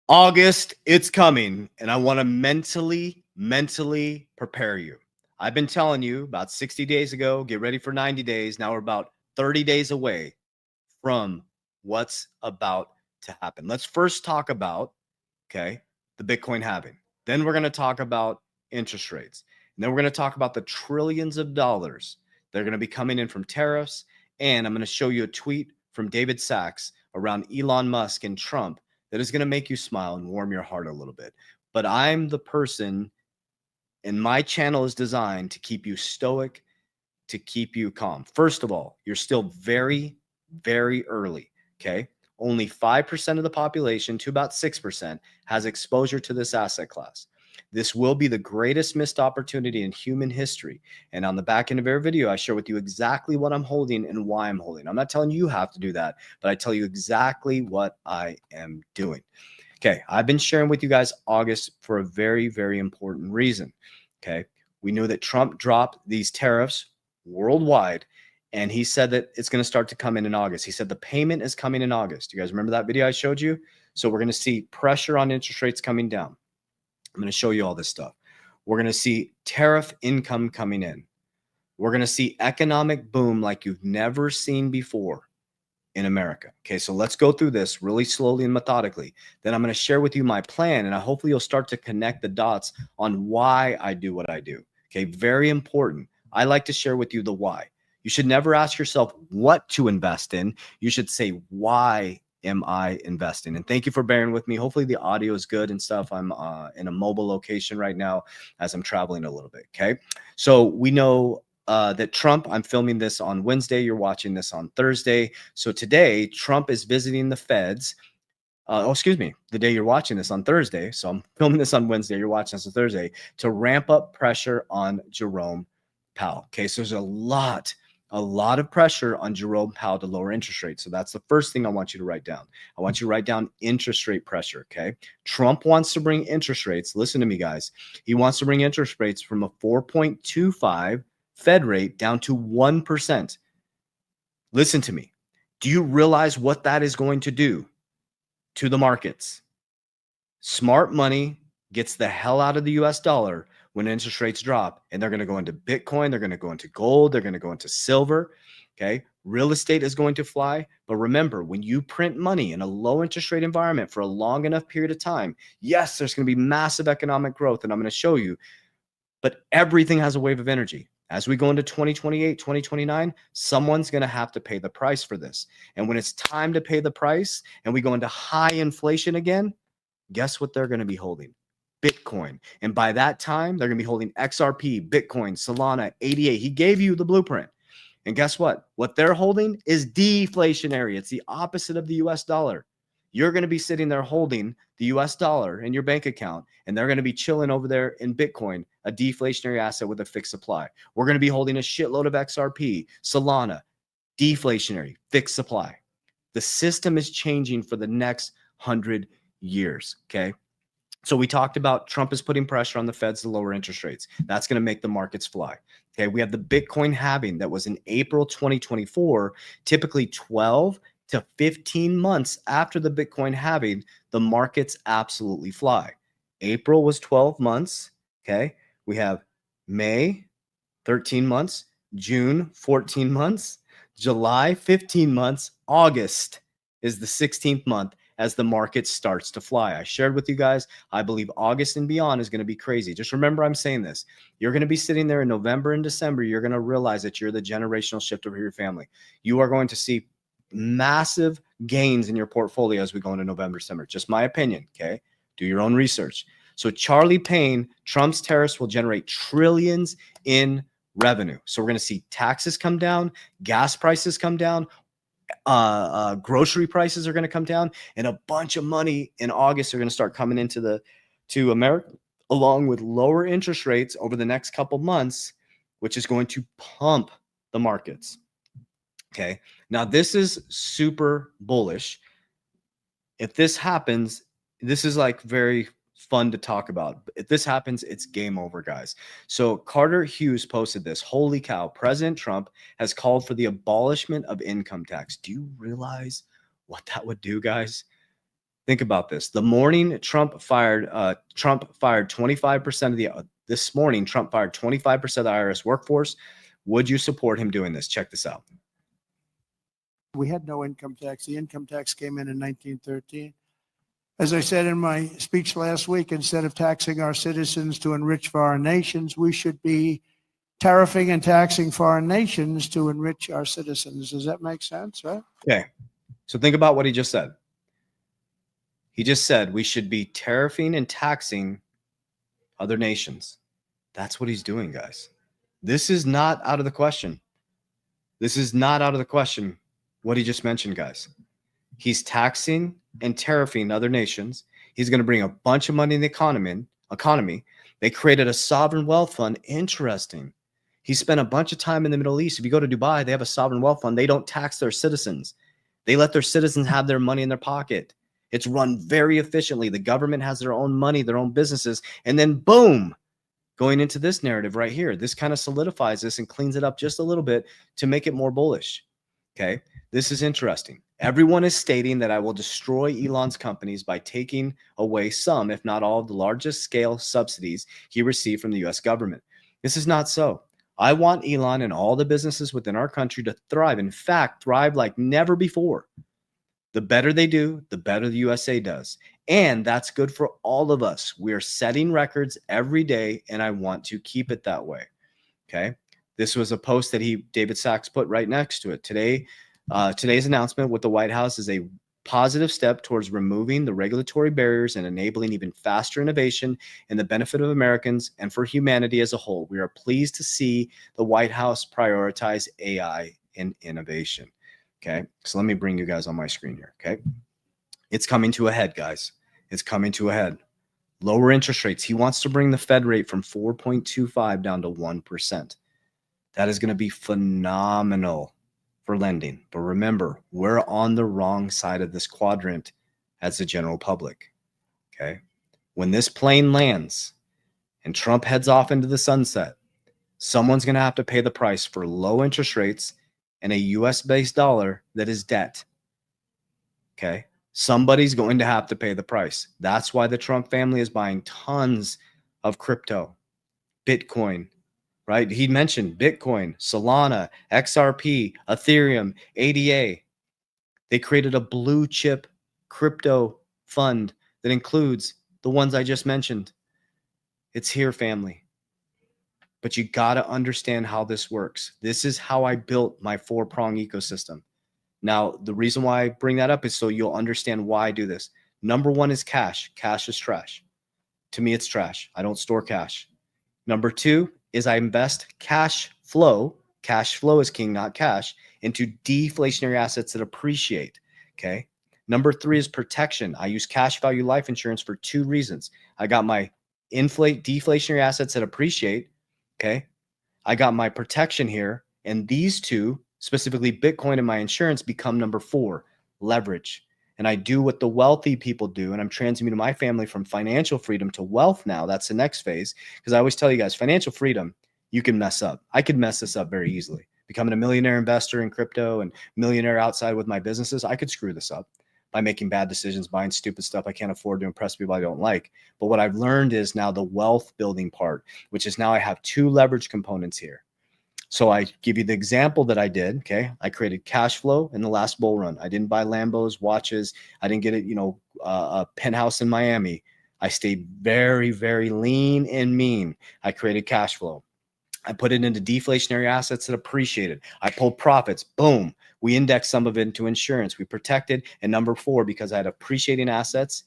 August, it's coming, and I want to mentally prepare you. I've been telling you about 60 days ago, get ready for 90 days. Now we're about 30 days away from what's about to happen. Let's first talk about, okay, the Bitcoin halving. Then we're going to talk about interest rates. And then we're going to talk about the trillions of dollars that are going to be coming in from tariffs. And I'm going to show you a tweet from David Sachs around Elon Musk and Trump that is going to make you smile and warm your heart a little bit. But I'm the person, and my channel is designed to keep you stoic, to keep you calm. First of all, you're still very, very early. Okay. Only 5% of the population to about 6% has exposure to this asset class. This will be the greatest missed opportunity in human history. And on the back end of every video, I share with you exactly what I'm holding and why I'm holding. I'm not telling you have to do that, but I tell you exactly what I am doing. Okay. I've been sharing with you guys August for a very, very important reason. Okay. We know that Trump dropped these tariffs worldwide, and he said that it's going to start to come in August. He said the payment is coming in August. You guys remember that video I showed you? So we're going to see pressure on interest rates coming down. I'm going to show you all this stuff. We're going to see tariff income coming in. We're going to see economic boom like you've never seen before in America. Okay, so let's go through this really slowly and methodically. Then I'm going to share with you my plan, and hopefully you'll start to connect the dots on why I do what I do. Okay, very important. I like to share with you the why. You should never ask yourself what to invest in. You should say, why am I investing? And thank you for bearing with me. Hopefully the audio is good and stuff. I'm in a mobile location right now as I'm traveling a little bit. Okay, so we know that Trump, I'm filming this on Wednesday. You're watching this on Thursday. So today, Trump is visiting the feds. The day you're watching this on Thursday. So I'm filming this on Wednesday. You're watching this on Thursday to ramp up pressure on Jerome Powell. Okay, so there's a lot of pressure on Jerome Powell to lower interest rates. So that's the first thing I want you to write down. I want you to write down interest rate pressure. Okay, Trump wants to bring interest rates. Listen to me, guys. He wants to bring interest rates from a 4.25 Fed rate down to 1%. Listen to me. Do you realize what that is going to do to the markets? Smart money gets the hell out of the US dollar when interest rates drop, and they're going to go into Bitcoin, they're going to go into gold, they're going to go into silver. Okay, real estate is going to fly. But remember, when you print money in a low interest rate environment for a long enough period of time, yes, there's going to be massive economic growth, and I'm going to show you, but everything has a wave of energy. As we go into 2028, 2029, someone's going to have to pay the price for this. And when it's time to pay the price and we go into high inflation again, guess what they're going to be holding? Bitcoin. And by that time, they're going to be holding XRP, Bitcoin, Solana, ADA. He gave you the blueprint. And guess what? What they're holding is deflationary. It's the opposite of the US dollar. You're going to be sitting there holding the US dollar in your bank account, and they're going to be chilling over there in Bitcoin, a deflationary asset with a fixed supply. We're going to be holding a shitload of XRP, Solana, deflationary, fixed supply. The system is changing for the next 100 years. Okay. So we talked about Trump is putting pressure on the Feds to lower interest rates. That's going to make the markets fly. Okay. We have the Bitcoin halving that was in April 2024, typically 12 to 15 months after the Bitcoin halving, the markets absolutely fly. April was 12 months. Okay. We have May, 13 months, June, 14 months, July, 15 months, August is the 16th month as the market starts to fly. I shared with you guys, I believe August and beyond is going to be crazy. Just remember I'm saying this. You're going to be sitting there in November and December. You're going to realize that you're the generational shift over your family. You are going to see massive gains in your portfolio as we go into November, December. Just my opinion, okay? Do your own research. So Charlie Payne, Trump's tariffs will generate trillions in revenue. So we're going to see taxes come down, gas prices come down, grocery prices are going to come down, and a bunch of money in August are going to start coming into to America, along with lower interest rates over the next couple months, which is going to pump the markets. Okay. Now this is super bullish. If this happens, this is like very fun to talk about. If this happens, it's game over, guys. So Carter Hughes posted this. Holy cow. President Trump has called for the abolishment of income tax. Do you realize what that would do, guys? Think about this. The morning Trump fired 25% of the, this morning, Trump fired 25% of the IRS workforce. Would you support him doing this? Check this out. We had no income tax. The income tax came in 1913. As I said in my speech last week, instead of taxing our citizens to enrich foreign nations, we should be tariffing and taxing foreign nations to enrich our citizens. Does that make sense, right? Okay. So think about what he just said. He just said we should be tariffing and taxing other nations. That's what he's doing, guys. This is not out of the question. This is not out of the question what he just mentioned, guys. He's taxing and tariffing other nations. He's going to bring a bunch of money in the economy. They created a sovereign wealth fund. Interesting. He spent a bunch of time in the Middle East. If you go to Dubai, they have a sovereign wealth fund. They don't tax their citizens. They let their citizens have their money in their pocket. It's run very efficiently. The government has their own money, their own businesses. And then boom, going into this narrative right here, this kind of solidifies this and cleans it up just a little bit to make it more bullish. Okay, this is interesting. Everyone is stating that I will destroy Elon's companies by taking away some, if not all, of the largest scale subsidies he received from the US government. This is not so. I want Elon and all the businesses within our country to thrive. In fact, thrive like never before. The better they do, the better the USA does. And that's good for all of us. We are setting records every day, and I want to keep it that way. Okay. This was a post that David Sachs put right next to it. Today's announcement with the White House is a positive step towards removing the regulatory barriers and enabling even faster innovation in the benefit of Americans and for humanity as a whole. We are pleased to see the White House prioritize AI and innovation. Okay, so let me bring you guys on my screen here. Okay, it's coming to a head, guys. It's coming to a head. Lower interest rates. He wants to bring the Fed rate from 4.25 down to 1%. That is going to be phenomenal for lending. But remember, we're on the wrong side of this quadrant as the general public. Okay, when this plane lands and Trump heads off into the sunset, someone's going to have to pay the price for low interest rates and a US-based dollar that is debt. Okay, somebody's going to have to pay the price. That's why the Trump family is buying tons of crypto, Bitcoin, right? He mentioned Bitcoin, Solana, XRP, Ethereum, ADA. They created a blue chip crypto fund that includes the ones I just mentioned. It's here, family. But you got to understand how this works. This is how I built my 4-prong ecosystem. Now, the reason why I bring that up is so you'll understand why I do this. Number one is cash. Cash is trash. To me, it's trash. I don't store cash. Number two is I invest cash flow. Cash flow is king, not cash, into deflationary assets that appreciate. Okay. Number three is protection. I use cash value life insurance for 2 reasons. I got my deflationary assets that appreciate. Okay. I got my protection here. And these two, specifically Bitcoin and my insurance, become number 4, leverage. And I do what the wealthy people do. And I'm transmuting my family from financial freedom to wealth now. That's the next phase. Because I always tell you guys, financial freedom, you can mess up. I could mess this up very easily. Becoming a millionaire investor in crypto and millionaire outside with my businesses, I could screw this up by making bad decisions, buying stupid stuff I can't afford to impress people I don't like. But what I've learned is now the wealth building part, which is now I have 2 leverage components here. So I give you the example that I did. Okay. I created cash flow in the last bull run. I didn't buy Lambos, watches. I didn't get it, a penthouse in Miami. I stayed very, very lean and mean. I created cash flow. I put it into deflationary assets that appreciated. I pulled profits. Boom. We indexed some of it into insurance. We protected. And number 4, because I had appreciating assets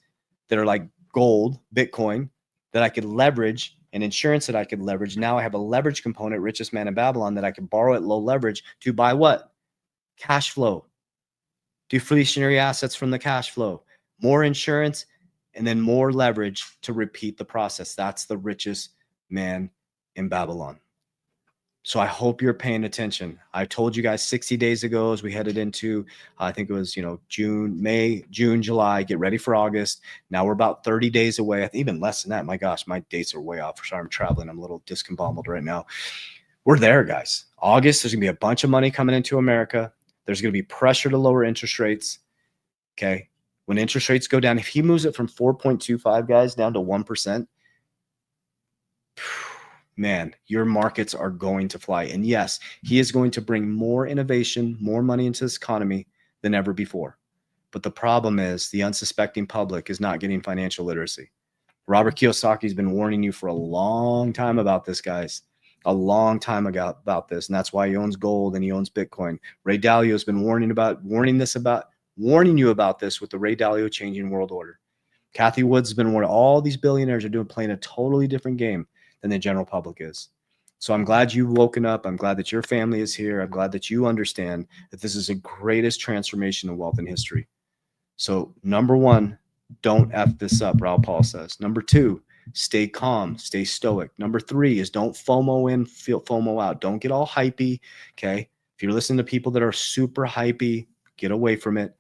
that are like gold, Bitcoin, that I could leverage, and insurance that I could leverage. Now I have a leverage component, richest man in Babylon, that I can borrow at low leverage to buy what? Cash flow. Deflationary assets from the cash flow. More insurance, and then more leverage to repeat the process. That's the richest man in Babylon. So I hope you're paying attention. I told you guys 60 days ago as we headed into, I think it was, June, July, get ready for August. Now we're about 30 days away. I think even less than that. My gosh, my dates are way off. Sorry, I'm traveling. I'm a little discombobulated right now. We're there, guys. August, there's going to be a bunch of money coming into America. There's going to be pressure to lower interest rates. Okay. When interest rates go down, if he moves it from 4.25 guys down to 1%, man, your markets are going to fly. And yes, he is going to bring more innovation, more money into this economy than ever before. But the problem is the unsuspecting public is not getting financial literacy. Robert Kiyosaki's been warning you for a long time about this, guys. A long time ago about this. And that's why he owns gold and he owns Bitcoin. Ray Dalio has been warning you about this with the Ray Dalio changing world order. Kathy Woods has been warning. All these billionaires are playing a totally different game than the general public is. So I'm glad you've woken up. I'm glad that your family is here. I'm glad that you understand that this is the greatest transformation of wealth in history. So number one, don't F this up, Raul Paul says. Number two, stay calm, stay stoic. Number three is don't FOMO in, feel FOMO out. Don't get all hypey, okay? If you're listening to people that are super hypey, get away from it,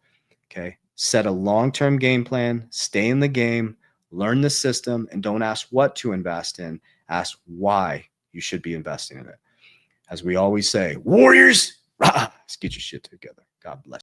okay? Set a long-term game plan, stay in the game, learn the system, and don't ask what to invest in. Ask why you should be investing in it. As we always say, warriors, let's get your shit together. God bless.